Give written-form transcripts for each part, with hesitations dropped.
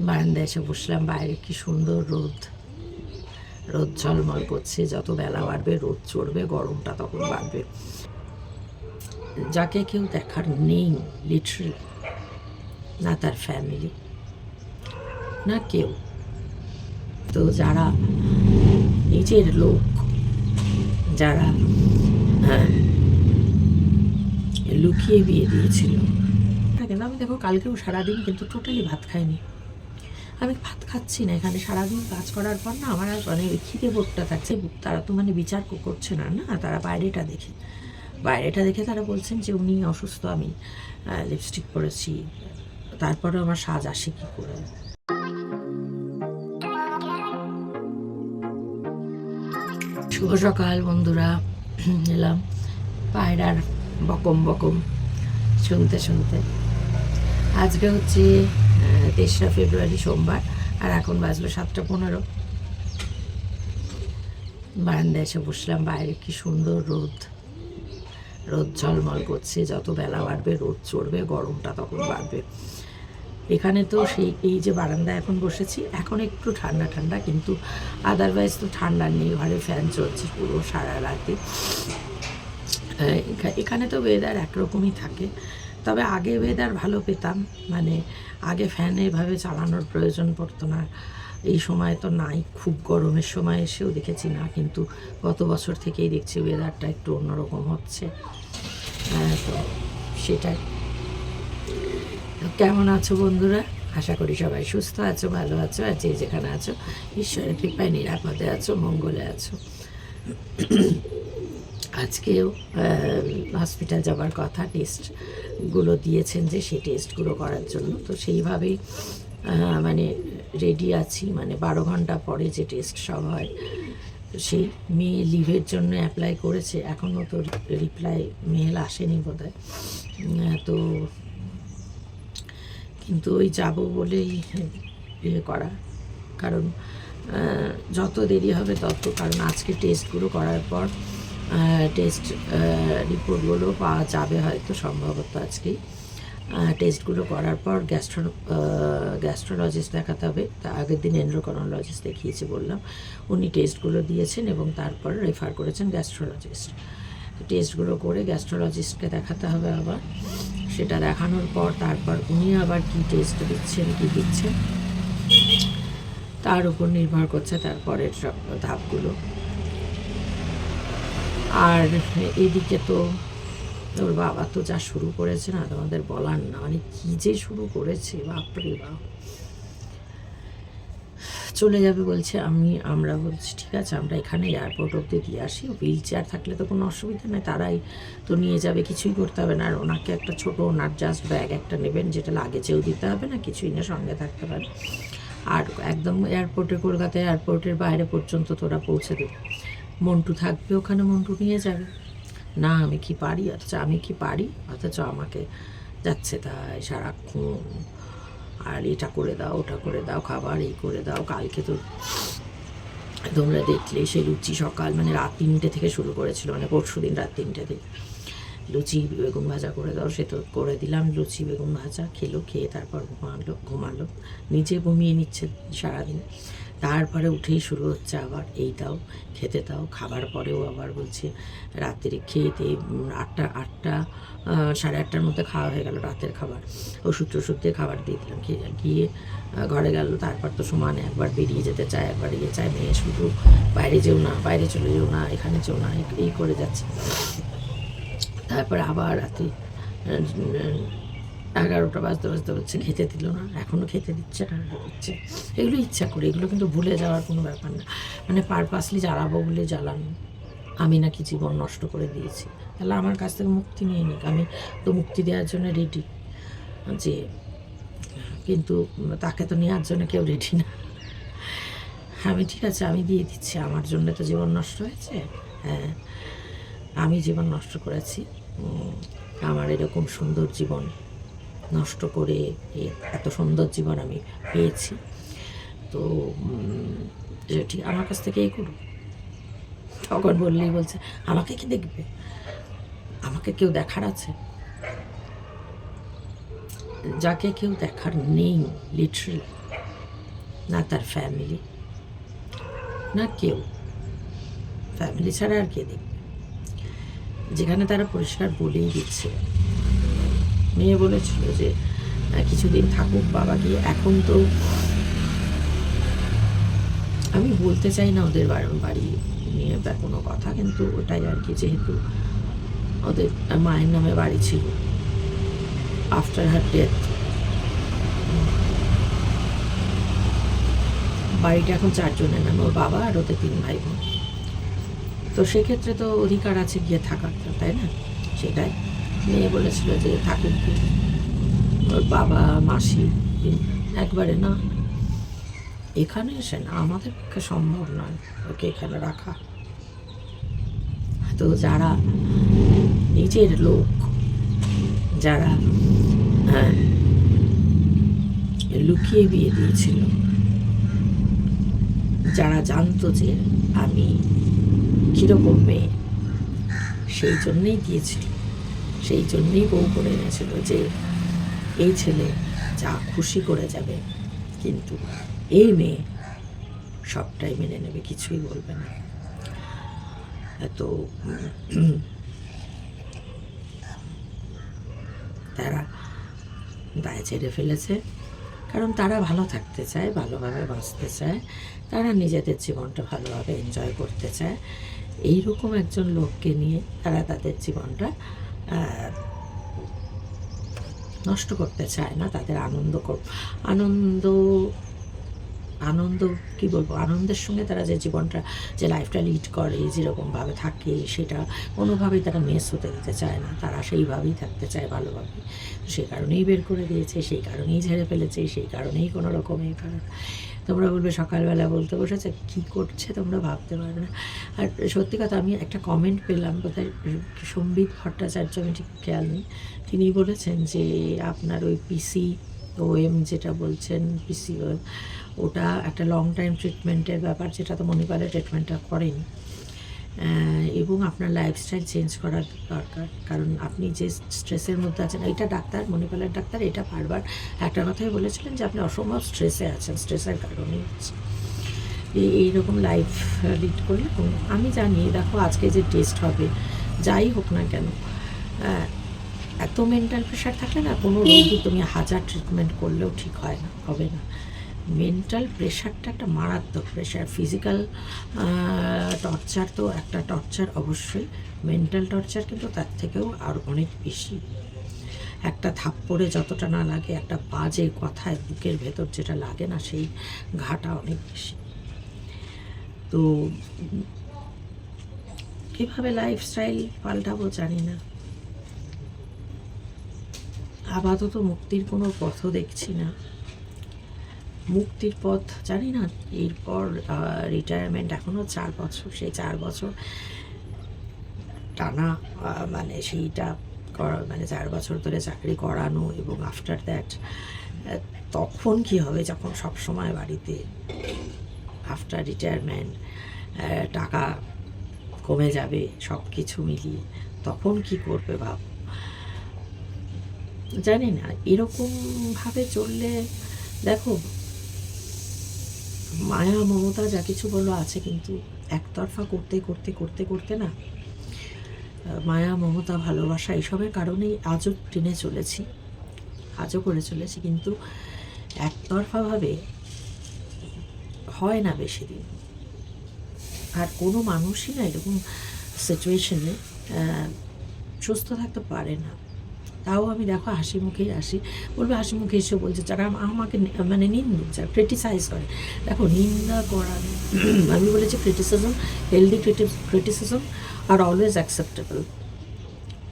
বারান্দায় এসে বসলাম। বাইরে কি সুন্দর রোদ, রোদ ঝলমল করছে। যত বেলা বাড়বে রোদ চড়বে, গরমটা তখন বাড়বে। যাকে কেউ দেখার নেই লিটারালি, না তার ফ্যামিলি না কেউ, তো যারা নিজের লোক, যারা লুকিয়ে বিয়ে দিয়েছিল। কিন্তু আমি দেখো কালকেও সারাদিন কিন্তু টোটালি ভাত খাইনি। আমি ভাত খাচ্ছি না এখানে সারাদিন কাজ করার পর না, আমার আর মানে খিদে বোধটা থাকছে। তারা তো মানে বিচার করছে না, না তারা বাইরেটা দেখে তারা বলছেন যে উনি অসুস্থ, আমি লিপস্টিক পরেছি, তারপরে আমার সাজ আসে কী করে। শুভ সকাল বন্ধুরা। এলাম পায়রার বকম বকম শুনতে শুনতে। আজকে হচ্ছে 3রা ফেব্রুয়ারি সোমবার, আর এখন বাজলো 7:15। বারান্দায় এসে বসলাম। বাইরে কি সুন্দর রোদ, রোদ ঝলমল করছে। যত বেলা বাড়বে রোদ চড়বে, গরমটা তখন বাড়বে। এখানে তো সেই এই যে বারান্দায় এখন বসেছি, এখন একটু ঠান্ডা ঠান্ডা, কিন্তু আদারওয়াইজ তো ঠান্ডা নেই। ঘরে ফ্যান চলছে পুরো সারা রাতে। এখানে তো ওয়েদার একরকমই থাকে, তবে আগে ওয়েদার ভালো পেতাম, মানে আগে ফ্যান এভাবে চালানোর প্রয়োজন পড়তো না। এই সময় তো নাই, খুব গরমের সময় এসেও দেখেছি না, কিন্তু গত বছর থেকেই দেখছি ওয়েদারটা একটু অন্যরকম হচ্ছে। তো সেটাই। কেমন আছো বন্ধুরা? আশা করি সবাই সুস্থ আছো, ভালো আছো, আর যে যেখানে আছো ঈশ্বরের কৃপায় নিরাপদে আছো, মঙ্গলে আছো। আজকেও হসপিটাল যাবার কথা, টেস্টগুলো দিয়েছেন যে সেই টেস্টগুলো করার জন্য, তো সেইভাবেই মানে রেডি আছি। মানে 12 ঘন্টা পরে যে টেস্ট সব হয়, তো সেই মেয়ে লিভের জন্য অ্যাপ্লাই করেছে, এখনও তো রিপ্লাই মেল আসেনি বোধহয়। তো কিন্তু ওই যাবো বলেই ইয়ে করা, কারণ যত দেরি হবে তত, কারণ আজকে টেস্টগুলো করার পর টেস্ট রিপোর্টগুলো পাওয়া যাবে হয়তো, সম্ভবত আজকেই। টেস্টগুলো করার পর গ্যাস্ট্রোলজিস্ট দেখাতে হবে। তা আগের দিন এন্ড্রোক্রোনোলজিস্ট দেখিয়েছি বললাম, উনি টেস্টগুলো দিয়েছেন এবং তারপর রেফার করেছেন গ্যাস্ট্রোলজিস্ট। টেস্টগুলো করে গ্যাস্ট্রোলজিস্টকে দেখাতে হবে আবার। সেটা দেখানোর পর তারপর উনি আবার কি টেস্ট দিচ্ছেন, কি দিচ্ছেন, তার উপর নির্ভর করছে তারপরের সব ধাপগুলো। আর এদিকে তো ওর বাবা তো যা শুরু করেছে না, তোমাদের বলার না, মানে কী যে শুরু করেছে, বাপরে বাপ। চলে যাবে বলছে, আমরা বলছি ঠিক আছে, আমরা এখানে এয়ারপোর্ট অব্দি দিয়ে আসি, হুইল চেয়ার থাকলে তো কোনো অসুবিধা নেই, তারাই তো নিয়ে যাবে, কিছুই করতে হবে না। আর ওনাকে একটা ছোটো, ওনার জাস্ট ব্যাগ একটা নেবেন, যেটা লাগেজেও দিতে হবে না, কিছুই না, সঙ্গে থাকতে পারে। আর একদম এয়ারপোর্টে, কলকাতা এয়ারপোর্টের বাইরে পর্যন্ত তোরা পৌঁছে দেবে। মন্টু থাকবে ওখানে, মন্টু নিয়ে যাবে। না আমি কি পারি, অথচ আমাকে যাচ্ছে তাই সারাক্ষণ, আর এটা করে দাও, ওটা করে দাও, খাবার এই করে দাও। কালকে তো তোমরা দেখলে সেই লুচি সকাল মানে রাত 3টে থেকে শুরু করেছিল, মানে পরশু দিন রাত 3টে থেকে লুচি বেগুন ভাজা করে দাও, সে তো করে দিলাম। লুচি বেগুন ভাজা খেলো, খেয়ে তারপর ঘুমালো, নিজে ঘুমিয়ে নিচ্ছে সারাদিন। তারপরে উঠেই শুরু হচ্ছে আবার এই দাও, খেতে দাও। খাবার পরেও আবার বলছে রাত্রে খেতে 8টা 8:30টার মধ্যে খাওয়া হয়ে গেল রাতের খাবার। ওষুধ টষুধ দিয়ে খাবার দিয়ে দিলাম, গিয়ে ঘরে গেল। তারপর তো সমানে একবার বেরিয়ে যেতে চায়, একবার ইয়ে চায়, মেয়ে শুধু বাইরে যেও না, বাইরে চলে যেও না, এখানে যেও না, এই করে যাচ্ছে। তারপরে আবার রাতে 11টা বাজতে হচ্ছে, খেতে দিল না, এখনও খেতে দিচ্ছে না, দিচ্ছে। এগুলো ইচ্ছা করে, এগুলো কিন্তু ভুলে যাওয়ার কোনো ব্যাপার না, মানে পারপাসলি জ্বালাবো বলে জ্বালানো। আমি নাকি জীবন নষ্ট করে দিয়েছি, তাহলে আমার কাছ থেকে মুক্তি নিয়ে নিক, আমি তো মুক্তি দেওয়ার জন্য রেডি, যে কিন্তু তাকে তো নেওয়ার জন্য কেউ রেডি না। আমি ঠিক আছে, আমি দিয়ে দিচ্ছি, আমার জন্য তো জীবন নষ্ট হয়েছে। হ্যাঁ, আমি জীবন নষ্ট করেছি, আমার এরকম সুন্দর জীবন নষ্ট করে এত সুন্দর জীবন আমি পেয়েছি, তো ঠিক আমার কাছ থেকে এই করুন। তখন বললেই বলছে আমাকে কি দেখবে, আমাকে কেউ দেখার আছে? যাকে কেউ দেখার নেই লিটারালি, না তার ফ্যামিলি, না কেউ। ফ্যামিলি ছাড়া আর কে দেখবে? যেখানে তারা পরিষ্কার বলেই দিচ্ছে, মেয়ে বলেছিল যে কিছুদিন থাকুক বাবা গিয়ে। এখন তো আমি বলতে চাই না ওদের বাড়ি নিয়ে বা কোনো কথা, কিন্তু ওটাই আর কি, যেহেতু ওদের মায়ের নামে বাড়ি ছিল আফটার হার ডেথ, বাড়িটা এখন 4 জনের নামে, ওর বাবা আর ওদের 3 ভাই বোন। তো সেক্ষেত্রে তো অধিকার আছে গিয়ে থাকার, তাই না? সেটাই মেয়ে বলেছিল যে থাকুক কি, ওর বাবা মাসি। একবারে না, এখানে এসে না, আমাদের পক্ষে সম্ভব নয় ওকে এখানে রাখা। তো যারা নিজের লোক, যারা লুকিয়ে বিয়ে দিয়েছিল, যারা জানতো যে আমি কীরকম মেয়ে, সেই জন্যেই দিয়েছিল, সেই জন্যেই বউ করে এনেছিল যে এই ছেলে যা খুশি করে যাবে, কিন্তু এই মেয়ে সবটাই মেনে নেবে, কিছুই বলবে না। তো তারা দায় ছেড়ে ফেলেছে, কারণ তারা ভালো থাকতে চায়, ভালোভাবে বাঁচতে চায়, তারা নিজেদের জীবনটা ভালোভাবে এনজয় করতে চায়। এইরকম একজন লোককে নিয়ে তারা তাদের জীবনটা নষ্ট করতে চায় না। তাদের আনন্দ কী বলবো, আনন্দের সঙ্গে তারা যে জীবনটা, যে লাইফটা লিড করে, যেরকমভাবে থাকে, সেটা কোনোভাবেই তারা মেস হতে দিতে চায় না। তারা সেইভাবেই থাকতে চায়, ভালোভাবে। সেই কারণেই বের করে দিয়েছে, সেই কারণেই ঝেড়ে ফেলেছে, সেই কারণেই কোনো রকম এই কারণ। তোমরা বলবে সকালবেলা বলতে বসেছে, কী করছে তোমরা ভাবতে পারবে না। আর সত্যি কথা, আমি একটা কমেন্ট পেলাম, কোথায় সম্বিত ভট্টাচার্য, আমি ঠিক খেয়াল নেই, তিনি বলেছেন যে আপনার ওই PCOM যেটা বলছেন, PCOM, ওটা একটা লং টাইম ট্রিটমেন্টের ব্যাপার, যেটা তো মণিপালের ট্রিটমেন্টটা করেন, এবং আপনার লাইফস্টাইল চেঞ্জ করার দরকার। কারণ আপনি যে স্ট্রেসের মধ্যে আছেন, এটা ডাক্তার, মণিপালের ডাক্তার এটা বারবার একটা কথাই বলেছিলেন যে আপনি অসম্ভব স্ট্রেসে আছেন, স্ট্রেসের কারণেই হচ্ছে এইরকম লাইফ লিড করলে। আমি জানি, দেখো আজকে যে টেস্ট হবে, যাই হোক না কেন, এত মেন্টাল প্রেশার থাকলে না, কোনো রোগী তুমি 1000 ট্রিটমেন্ট করলেও ঠিক হয় না, হবে না। মেন্টাল প্রেশারটা একটা মারাত্মক প্রেশার। ফিজিক্যাল টর্চার তো একটা টর্চার অবশ্যই, মেন্টাল টর্চার কিন্তু তার থেকেও আর অনেক বেশি। একটা থাপ্পড়ে যতটা না লাগে, একটা বাজে কথায় বুকের ভেতর যেটা লাগে না, সেই ঘাটা অনেক বেশি। তো কীভাবে লাইফস্টাইল পাল্টাবো জানি না। আপাতত মুক্তির কোনো পথও দেখছি না, মুক্তির পথ জানি না। এরপর রিটায়ারমেন্ট, এখনও 4 বছর, সেই 4 বছর টানা মানে সেইটা মানে 4 বছর ধরে চাকরি করানো, এবং আফটার দ্যাট তখন কি হবে, যখন সব সময় বাড়িতে আফটার রিটায়ারমেন্ট টাকা কমে যাবে সব কিছু মিলিয়ে, তখন কি করবে ভাব, জানি না। এরকমভাবে চললে দেখো, মায়া মমতা যা কিছু বলো আছে, কিন্তু একতরফা করতে করতে করতে করতে না, মায়া মমতা ভালোবাসা এসবের কারণেই আজও টেনে চলেছি, আজও করে চলেছি, কিন্তু একতরফাভাবে হয় না বেশি দিন। আর কোনো মানুষই না এরকম সিচুয়েশনে সুস্থ থাকতে পারে না। তাও আমি দেখো হাসি মুখেই আসি, বলবে হাসি মুখে এসে বলছে, যারা আমাকে মানে নিন্দুক, যারা ক্রিটিসাইজ করে, দেখো নিন্দা করা, আমি বলেছি criticism, healthy criticism are always acceptable,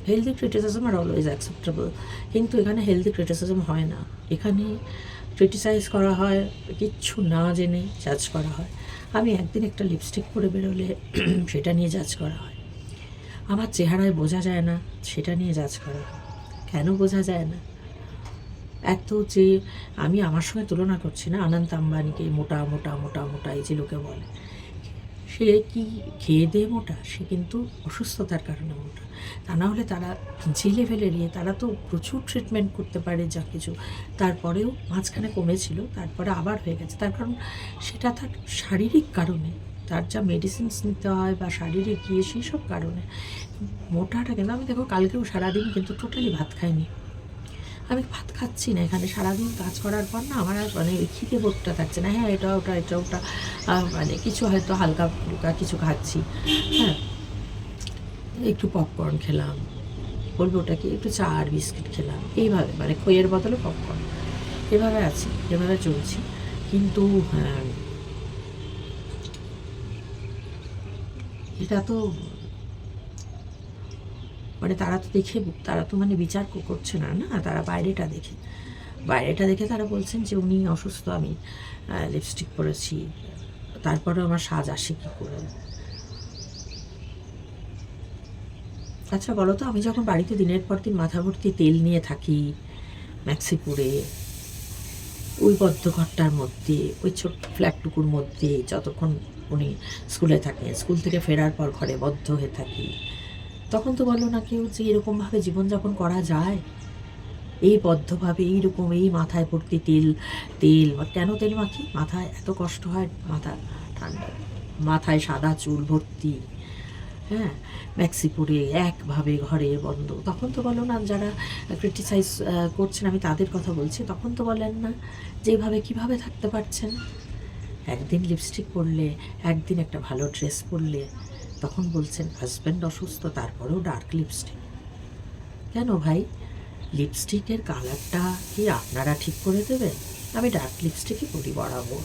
healthy criticism are always acceptable. কিন্তু এখানে হেলদি ক্রিটিসিজম হয় না, এখানে ক্রিটিসাইজ করা হয়, কিচ্ছু না জেনে জাজ করা হয়। আমি একদিন একটা লিপস্টিক পরে বেরোলে সেটা নিয়ে জাজ করা হয়, আমার চেহারায় বোঝা যায় না সেটা নিয়ে জাজ করা হয়। কেন বোঝা যায় না? এত যে আমি আমার সঙ্গে তুলনা করছি না, অনন্ত আম্বানিকে মোটা মোটা মোটা মোটা এই যে লোকে বলে, সে কি খেয়ে দিয়ে মোটা, সে কিন্তু অসুস্থতার কারণে মোটা। তা না হলে তারা যে লেভেলের তারা তো প্রচুর ট্রিটমেন্ট করতে পারে যা কিছু, তারপরেও মাঝখানে কমেছিল, তারপরে আবার হয়ে গেছে। তার কারণ সেটা তার শারীরিক কারণে, তার যা মেডিসিনস নিতে হয় বা শারীরিক সেই সব কারণে মোটাটা। কিন্তু আমি দেখো কালকেও সারাদিন কিন্তু টোটালি ভাত খাইনি, আমি ভাত খাচ্ছি না এখানে সারাদিন কাজ করার পর না, আমার আর মানে খিদে বোধটা থাকছে না। হ্যাঁ এটা ওটা মানে কিছু হয়তো হালকা ফুলকা কিছু খাচ্ছি, হ্যাঁ একটু পপকর্ন খেলাম, বলবো ওটাকে একটু চা আর বিস্কিট খেলাম, এইভাবে মানে খইয়ের বদলে পপকর্ন, এভাবে আছি, এভাবে চলছি। কিন্তু এটা তো মানে তারা তো দেখে, তারা তো মানে বিচার করছে না, না তারা বাইরেটা দেখে তারা বলছেন যে উনি অসুস্থ, আমি লিপস্টিক পরেছি, তারপরে আমার সাজ আসে কী করে। আচ্ছা বলো তো, আমি যখন বাড়িতে দিনের পর দিন মাথা ভর্তি তেল নিয়ে থাকি, ম্যাক্সি পরে ওই বদ্ধ ঘরটার মধ্যে, ওই ছোট্ট ফ্ল্যাটটুকুর মধ্যে যতক্ষণ উনি স্কুলে থাকেন, স্কুল থেকে ফেরার পর ঘরে বদ্ধ হয়ে থাকি, তখন তো বলো না কেউ যে এরকমভাবে জীবনযাপন করা যায়, এই বদ্ধভাবে এইরকম, এই মাথায় ভর্তি তেল কেন তেল মাখি, মাথায় এত কষ্ট হয়, মাথা ঠান্ডা, মাথায় সাদা চুল ভর্তি, হ্যাঁ ম্যাক্সি পরে একভাবে ঘরে বন্ধ। তখন তো বলো না, যারা ক্রিটিসাইজ করছেন আমি তাদের কথা বলছি, তখন তো বলেন না যেভাবে কিভাবে থাকতে পারছেন। একদিন লিপস্টিক পরলে, একদিন একটা ভালো ড্রেস পরলে, তখন বলছেন হাজব্যান্ড অসুস্থ, তারপরেও ডার্ক লিপস্টিক। কেন ভাই, লিপস্টিকের কালারটা কি আপনারা ঠিক করে দেবেন? আমি ডার্ক লিপস্টিকই পরি বরাবর,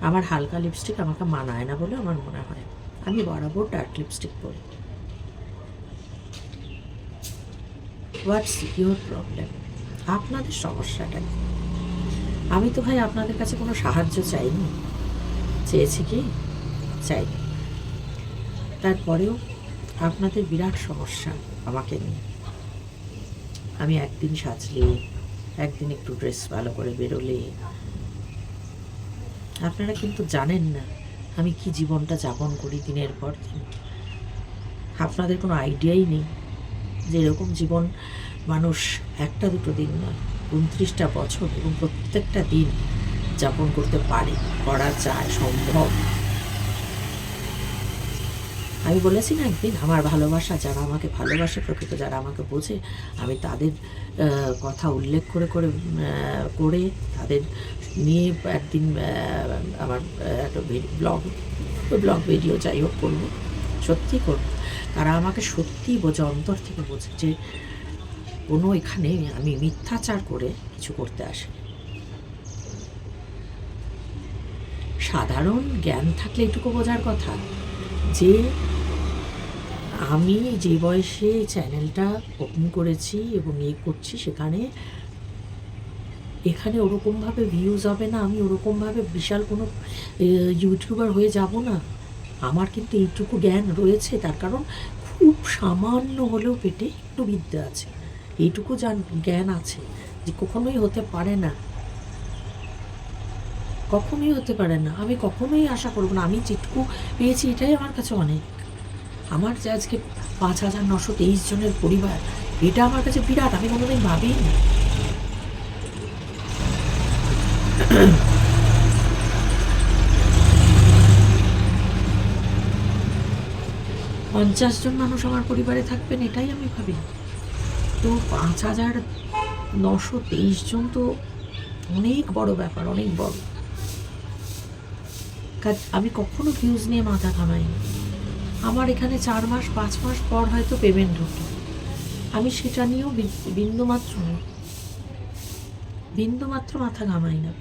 আমার হালকা লিপস্টিক আমাকে মানায় না বলে আমার মনে হয়, আমি বরাবর ডার্ক লিপস্টিক পরি। What's your problem? আপনাদের সমস্যাটা কি? আমি তো ভাই আপনাদের কাছে কোনো সাহায্য চাইনি, চেয়েছি কি? চাইনি। তারপরেও আপনাদের বিরাট সমস্যা আমাকে নিয়ে। আমি একদিন সাজলে, একদিন একটু ড্রেস ভালো করে বেরোলে, আপনারা কিন্তু জানেন না আমি কি জীবনটা যাপন করি দিনের পর দিন। আপনাদের কোনো আইডিয়াই নেই যে এরকম জীবন মানুষ একটা দুটো দিন নয়, 29টা বছর এবং প্রত্যেকটা দিন যাপন করতে পারে, করা যায়, সম্ভব। আমি বলেছি না একদিন, আমার ভালোবাসা, যারা আমাকে ভালোবাসে প্রকৃত, যারা আমাকে বোঝে, আমি তাদের কথা উল্লেখ করে তাদের নিয়ে একদিন আমার একটা ব্লগ ভিডিও যাই হোক করবো, সত্যি করবো। তারা আমাকে সত্যিই বোঝে, অন্তর থেকে বোঝে যে কোনো এখানে আমি মিথ্যাচার করে কিছু করতে আসি। সাধারণ জ্ঞান থাকলে এটুকু বোঝার কথা যে আমি যে বয়সে চ্যানেলটা ওপেন করেছি এবং করছি, এখানে ওরকমভাবে ভিউজ হবে না, আমি ওরকমভাবে বিশাল কোনো ইউটিউবার হয়ে যাব না। আমার কিন্তু এইটুকু জ্ঞান রয়েছে, তার কারণ খুব সামান্য হলেও পেটে একটু বিদ্যা আছে, এইটুকু জ্ঞান আছে যে কখনোই হতে পারে না, কখনোই হতে পারে না। আমি কখনোই আশা করবো না, আমি যেটুকু পেয়েছি এটাই আমার কাছে অনেক। আমার যে আজকে 5,923 জনের পরিবার, এটা আমার কাছে বিরাট, আমি কোনোদিন ভাবিনি। 50 জন মানুষ আমার পরিবারে থাকবেন এটাই আমি ভাবি, তো 5,923 জন তো অনেক বড় ব্যাপার, অনেক বড়। আমি কখনো ভিউজ নিয়ে মাথা ঘামাইনি। আমার এখানে 4 মাস 5 মাস পর হয়তো পেমেন্ট ঢোকে, আমি সেটা নিয়েও বিন্দুমাত্র মাথা ঘামাই না।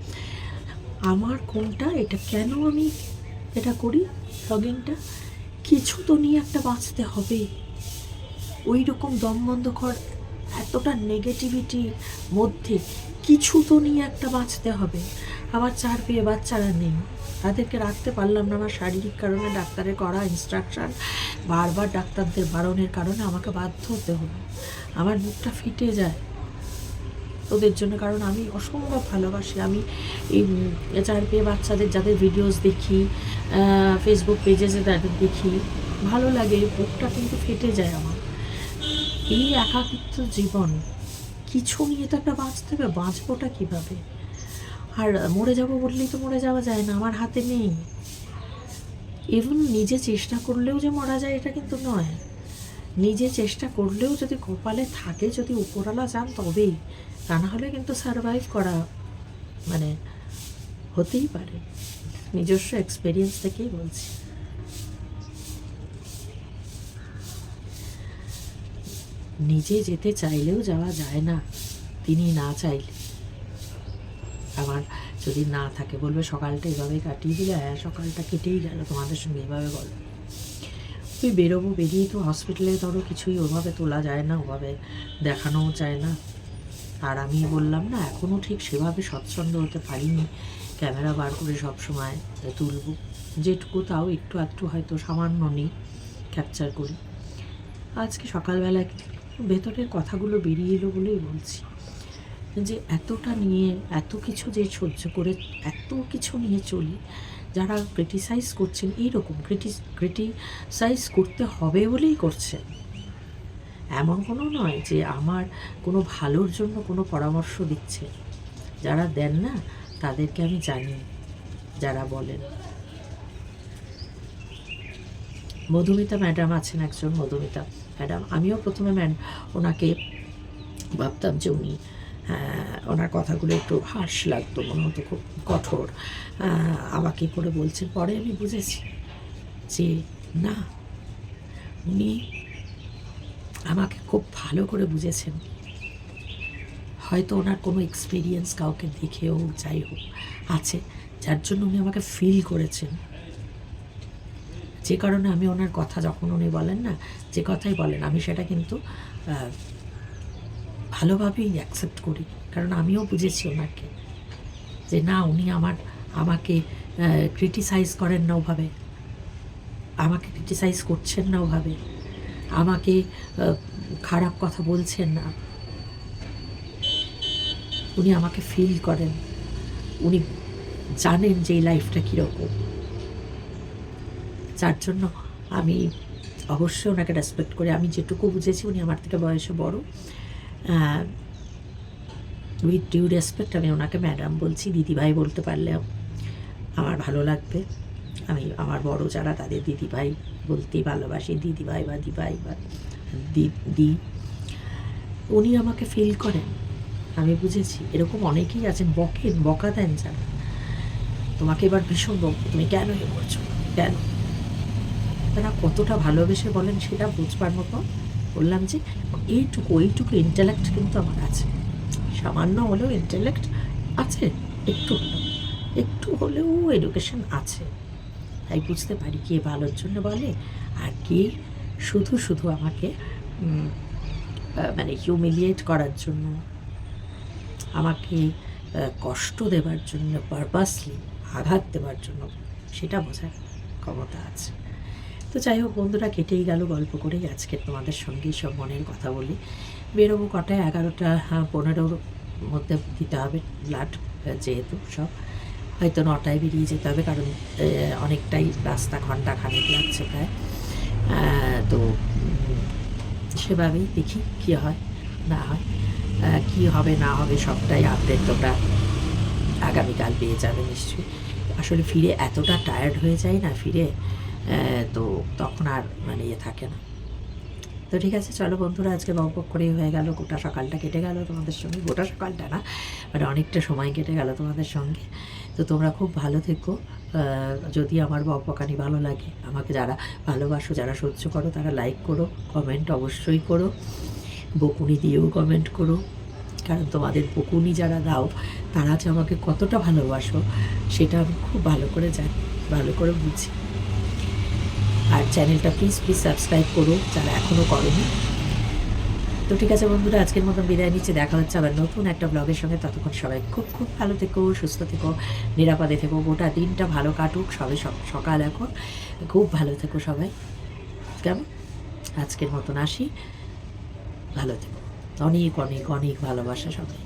আমার কোনটা, এটা কেন আমি এটা করি, ব্লগিংটা কিছু তো নিয়ে একটা বাঁচতে হবে, ওই রকম দম বন্ধ কর, এতটা নেগেটিভিটির মধ্যে কিছু তো নিয়ে একটা বাঁচতে হবে। আমার 4 পেয়ে বাচ্চারা নেই, তাদেরকে রাখতে পারলাম না আমার শারীরিক কারণে, ডাক্তারের করা ইনস্ট্রাকশন, বারবার ডাক্তারদের বারণের কারণে আমাকে বাধ্য হতে হলো। আমার বুকটা ফিটে যায় ওদের জন্য, কারণ আমি অসম্ভব ভালোবাসি। আমি এই 4 পেয়ে বাচ্চাদের যাদের ভিডিওস দেখি, ফেসবুক পেজে যে তাদের দেখি, ভালো লাগে, বুকটা কিন্তু ফেটে যায় আমার। এই একাকিত্ব জীবন, কিছু নিয়ে তো একটা বাঁচতে হবে, বাঁচবোটা কীভাবে? আর মরে যাব বললেই তো মরে যাওয়া যায় না, আমার হাতে নেই। ইভেন নিজে চেষ্টা করলেও যে মরা যায় এটা কিন্তু নয়, নিজে চেষ্টা করলেও যদি কপালে থাকে, যদি উপরওয়ালা চান তবেই, তা না হলে কিন্তু সারভাইভ করা মানে হতেই পারে। নিজস্ব এক্সপিরিয়েন্স থেকেই বলছি। নিজে যেতে চাইলেও যাওয়া যায় না, তিনি না চাইলে। আমার যদি না থাকে বলবে সকালটা এভাবে কাটিয়ে দিলে, হ্যাঁ সকালটা কেটেই গেল তোমাদের সঙ্গে এভাবে বলো। তুই বেরোবো, বেরিয়ে তো হসপিটালে ধরো কিছুই ওভাবে তোলা যায় না, ওভাবে দেখানোও চায় না। আর আমি বললাম না, এখনও ঠিক সেভাবে স্বচ্ছন্দ হতে পারিনি ক্যামেরা বার করে সব সময় তুলব, যেটুকু তাও একটু আধটু হয়তো সামান্য নেই ক্যাপচার করি। আজকে সকালবেলা ভেতরের কথাগুলো বেরিয়ে এলো বলেই বলছি, যে এতটা নিয়ে এত কিছু যে সহ্য করে এত কিছু নিয়ে চলি, যারা ক্রিটিসাইজ করছেন এইরকম ক্রিটিসাইজ করতে হবে বলেই করছেন, এমন কোনো নয় যে আমার কোনো ভালোর জন্য কোনো পরামর্শ দিচ্ছে। যারা দেন না তাদেরকে আমি জানি, যারা বলেন। মধুমিতা ম্যাডাম আছেন একজন, মধুমিতা ম্যাডাম, আমিও প্রথমে ওনাকে ভাবতাম যে উনি, ওনার কথাগুলো একটু হার্শ লাগতো, মনে হতো খুব কঠোর, আমাকে করে বলছেন। পরে আমি বুঝেছি যে না, উনি আমাকে খুব ভালো করে বুঝেছেন। হয়তো ওনার কোনো এক্সপিরিয়েন্স কাউকে দেখেও যাই হোক আছে, যার জন্য উনি আমাকে ফিল করেছেন। যে কারণে আমি ওনার কথা যখন উনি বলেন না, যে কথাই বলেন, আমি সেটা কিন্তু ভালোভাবেই অ্যাকসেপ্ট করি। কারণ আমিও বুঝেছি ওনাকে, যে না উনি আমাকে ক্রিটিসাইজ করেন না ওভাবে, আমাকে ক্রিটিসাইজ করছেন না ওভাবে, আমাকে খারাপ কথা বলছেন না। উনি আমাকে ফিল করেন, উনি জানেন যে এই লাইফটা কীরকম। যার জন্য আমি অবশ্যই ওনাকে রেসপেক্ট করি। আমি যেটুকু বুঝেছি, উনি আমার থেকে বয়সে বড়, উইথ ডিউ রেসপেক্ট আমি ওনাকে ম্যাডাম বলছি, দিদিভাই বলতে পারলেও আমার ভালো লাগবে। আমি আমার বড় যারা তাদের দিদিভাই বলতেই ভালোবাসি, দিদিভাই বা দিভাই বা দিদি। উনি আমাকে ফিল করেন, আমি বুঝেছি। এরকম অনেকেই আছেন, বকা দেন যারা, তোমাকে এবার ভীষণ বকবো, তুমি কেন এ করছো, কেন? তারা কতটা ভালোবেসে বলেন সেটা বুঝবার মতো। বললাম যে এইটুকু ইন্টেলেক্ট কিন্তু আমার আছে, সামান্য হলেও ইন্টেলেক্ট আছে, একটু হলেও এডুকেশন আছে। তাই বুঝতে পারি কে ভালোর জন্য বলে আর কে শুধু আমাকে মানে হিউমিলিয়েট করার জন্য, আমাকে কষ্ট দেবার জন্য, পারপাসলি আঘাত দেবার জন্য, সেটা বোঝার ক্ষমতা আছে। তো যাই হোক বন্ধুরা, কেটেই গেল গল্প করেই। আজকে তোমাদের সঙ্গেই সব মনের কথা বলি। বেরোবো কটায়, 11:15 মধ্যে দিতে হবে ব্লাড, যেহেতু সব হয়তো 9টায় বেরিয়ে যেতে হবে, কারণ অনেকটাই রাস্তা, ঘন্টা খানেক লাগছে প্রায়। তো সেভাবেই দেখি কী হয় না হয়, কী হবে না হবে সবটাই আপডেট তোমরা আগামীকাল পেয়ে যাবে নিশ্চয়ই। আসলে ফিরে এতটা টায়ার্ড হয়ে যায় না ফিরে, তো তখন আর মানে ইয়ে থাকে না। তো ঠিক আছে, চলো বন্ধুরা, আজকে বকবক করেই হয়ে গেল, গোটা সকালটা কেটে গেল তোমাদের সঙ্গে। গোটা সকালটা না, মানে অনেকটা সময় কেটে গেল তোমাদের সঙ্গে। তো তোমরা খুব ভালো থেকো। যদি আমার বকবকানি ভালো লাগে, আমাকে যারা ভালোবাসো, যারা সহ্য করো, তারা লাইক করো, কমেন্ট অবশ্যই করো, বকুনি দিয়েও কমেন্ট করো। কারণ তোমাদের বকুনি যারা দাও, তারা যে আমাকে কতটা ভালোবাসো সেটা আমি খুব ভালো করে জানি, ভালো করে বুঝি। আর চ্যানেলটা প্লিজ সাবস্ক্রাইব করো যারা এখনও করেনি। তো ঠিক আছে বন্ধুরা, আজকের মতন বিদায় নিচ্ছে। দেখা হচ্ছে আবার নতুন একটা ব্লগের সঙ্গে। ততক্ষণ সবাই খুব ভালো থেকো, সুস্থ থেকো, নিরাপদে থেকো। গোটা দিনটা ভালো কাটুক, সকাল এখন। খুব ভালো থেকো সবাই, কেমন? আজকের মতন আসি, ভালো থেকো। অনেক অনেক অনেক ভালোবাসা সবাই।